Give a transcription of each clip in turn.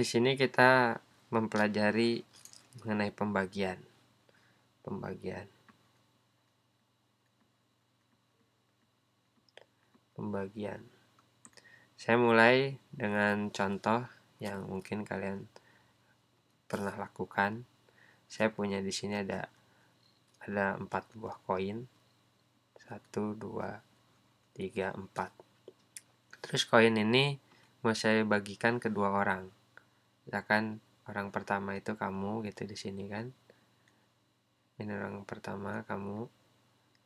Di sini kita mempelajari mengenai pembagian. Saya mulai dengan contoh yang mungkin kalian pernah lakukan. Saya punya di sini ada 4 buah koin. 1, 2, 3, 4. Terus koin ini mau saya bagikan ke 2 orang. Misalkan orang pertama itu kamu gitu di sini kan. Ini orang pertama kamu.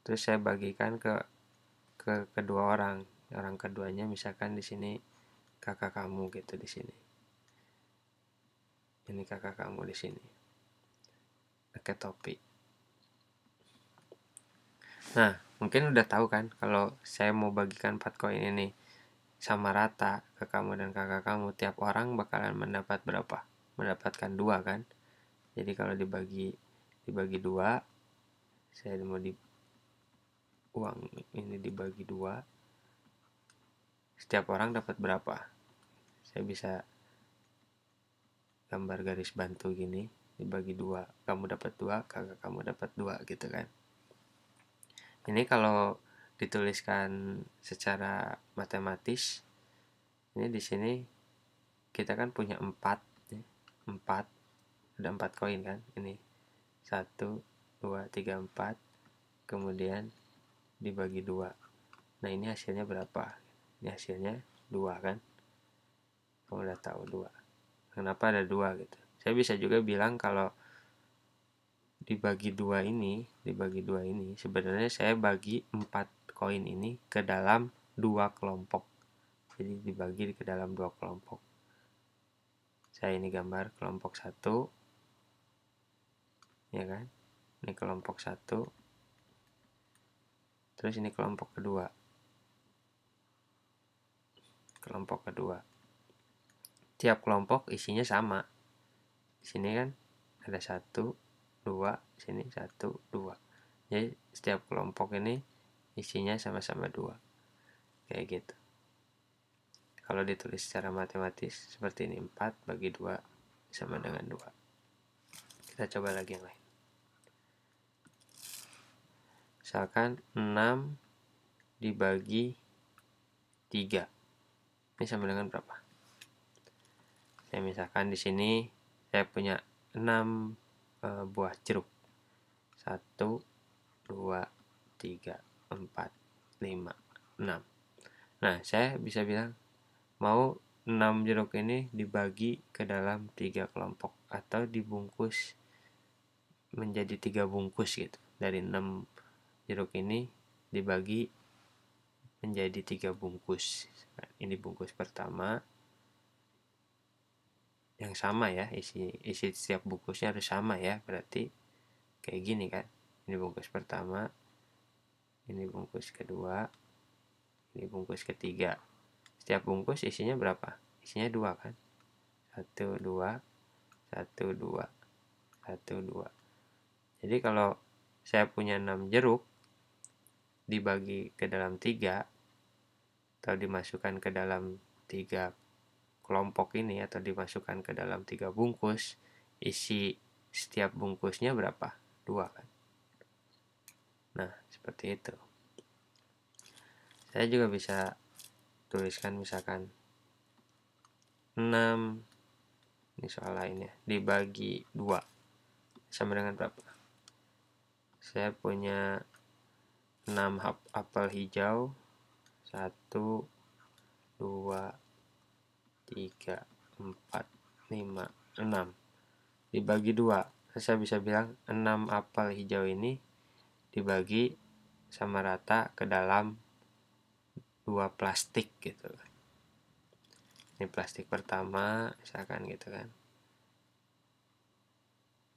Terus saya bagikan ke kedua orang. Orang keduanya misalkan di sini kakak kamu gitu di sini. Ini kakak kamu di sini. Pakai topi. Nah, mungkin udah tahu kan kalau saya mau bagikan 4 koin ini sama rata ke kamu dan kakak kamu, tiap orang bakalan mendapat berapa? Mendapatkan 2 kan? Jadi kalau dibagi 2, saya mau uang ini dibagi 2, setiap orang dapat berapa? Saya bisa gambar garis bantu gini, dibagi 2, kamu dapat 2, kakak kamu dapat 2 gitu kan. Ini kalau dituliskan secara matematis, ini di sini kita kan punya 4, ada 4 koin kan. Ini 1, 2, 3, 4, kemudian dibagi 2. Nah, ini hasilnya berapa? Ini hasilnya 2 kan. Kamu udah tahu 2. Kenapa ada 2 gitu. Saya bisa juga bilang kalau dibagi 2 ini sebenarnya saya bagi 4 koin ini ke dalam 2 kelompok. Jadi dibagi ke dalam 2 kelompok. Saya ini gambar kelompok 1, ya kan. Ini kelompok 1. Terus ini kelompok kedua. Tiap kelompok isinya sama. Di sini kan ada 1, 2, sini 1, 2. Jadi setiap kelompok ini isinya sama-sama 2. Kayak gitu. Kalau ditulis secara matematis seperti ini, 4 bagi 2 sama dengan 2. Kita coba lagi yang lain. Misalkan 6 dibagi 3. Ini sama dengan berapa? Saya misalkan di sini saya punya 6 buah jeruk. 1, 2, 3, 4, 5, 6. Nah, saya bisa bilang mau 6 jeruk ini dibagi ke dalam 3 kelompok atau dibungkus menjadi 3 bungkus gitu. Dari 6 jeruk ini dibagi menjadi 3 bungkus. Ini bungkus pertama yang sama ya, isi setiap bungkusnya harus sama ya, berarti kayak gini kan. Ini bungkus pertama, ini bungkus kedua, ini bungkus ketiga. Setiap bungkus isinya berapa? Isinya 2 kan. 1, 2, 1, 2, 1, 2. Jadi kalau saya punya 6 jeruk dibagi ke dalam 3 atau dimasukkan ke dalam 3 kelompok ini atau dimasukkan ke dalam 3 bungkus, isi setiap bungkusnya berapa? 2 kan. Nah, seperti itu. Saya juga bisa tuliskan misalkan 6, ini soal lainnya, dibagi 2 sama dengan berapa? Saya punya 6 apel hijau. 1, 2, 3, 4, 5, 6 dibagi 2. Saya bisa bilang 6 apel hijau ini dibagi sama rata ke dalam 2 plastik gitu. Ini plastik pertama misalkan gitu kan,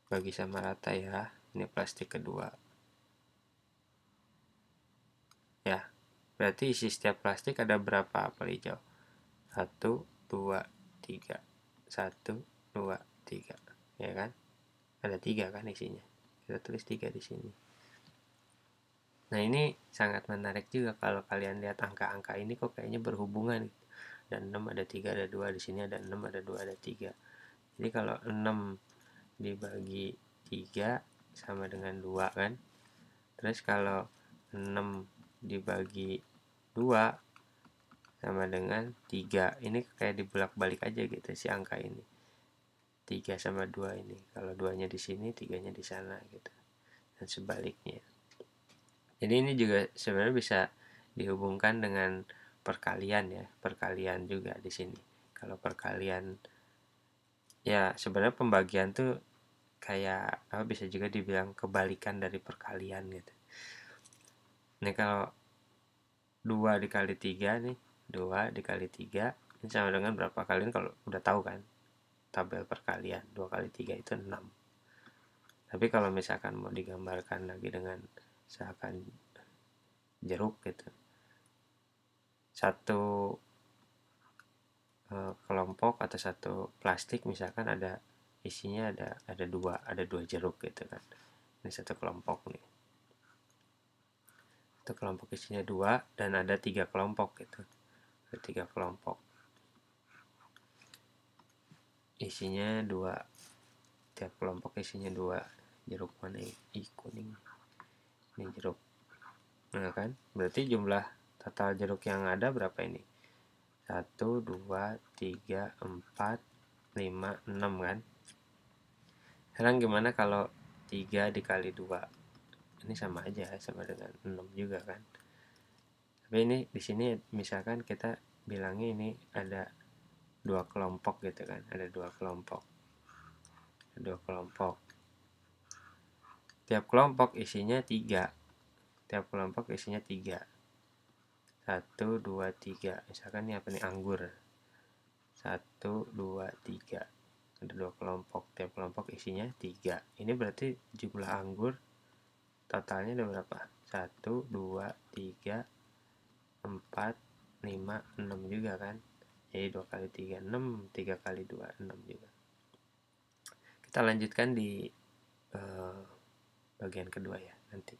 bagi sama rata ya. Ini plastik kedua ya. Berarti isi setiap plastik ada berapa apel hijau? 1, 2, 3. 1, 2, 3. Ya kan? Ada 3 kan isinya. Kita tulis 3 di sini. Nah, ini sangat menarik juga kalau kalian lihat angka-angka ini kok kayaknya berhubungan. ada 6, ada 3, ada 2. Di sini ada 6, ada 2, ada 3. Jadi kalau 6 dibagi 3 sama dengan 2 kan. Terus kalau 6 dibagi 2 sama dengan 3. Ini kayak dibolak-balik aja gitu si angka ini. 3 sama 2 ini. Kalau 2-nya di sini, 3-nya di sana gitu. Dan sebaliknya. Jadi ini juga sebenarnya bisa dihubungkan dengan perkalian ya. Perkalian juga di sini. Kalau perkalian ya sebenarnya pembagian tuh kayak apa, bisa juga dibilang kebalikan dari perkalian gitu. Ini kalau 2 dikali 3 nih, 2 dikali 3 ini sama dengan berapa? Kalian kalau udah tahu kan tabel perkalian, 2 kali 3 itu 6. Tapi kalau misalkan mau digambarkan lagi dengan seakan jeruk gitu, satu kelompok atau satu plastik misalkan ada isinya ada dua jeruk gitu kan. Ini satu kelompok nih. Satu kelompok isinya 2 dan ada 3 kelompok gitu. Ada 3 kelompok. Isinya 2. Tiap kelompok isinya 2. Jeruk mana ini? Kuning. Ini jeruk. Nah kan, berarti jumlah total jeruk yang ada berapa ini? 1, 2, 3, 4, 5, 6 kan. Sekarang gimana kalau 3 dikali 2? Ini sama aja, sama dengan 6 juga kan. Tapi ini di sini misalkan kita bilangnya ini ada 2 kelompok gitu kan. Ada 2 kelompok. Ada 2 kelompok. Tiap kelompok isinya 3. Tiap kelompok isinya 3. 1, 2, 3. Misalkan ini apa nih? Anggur. 1, 2, 3. Ada 2 kelompok. Tiap kelompok isinya 3. Ini berarti jumlah anggur totalnya ada berapa? 1, 2, 3, 4, 5, 6 juga kan. Jadi 2 kali 3, 6. 3 kali 2, 6 juga. Kita lanjutkan di bagian kedua ya nanti.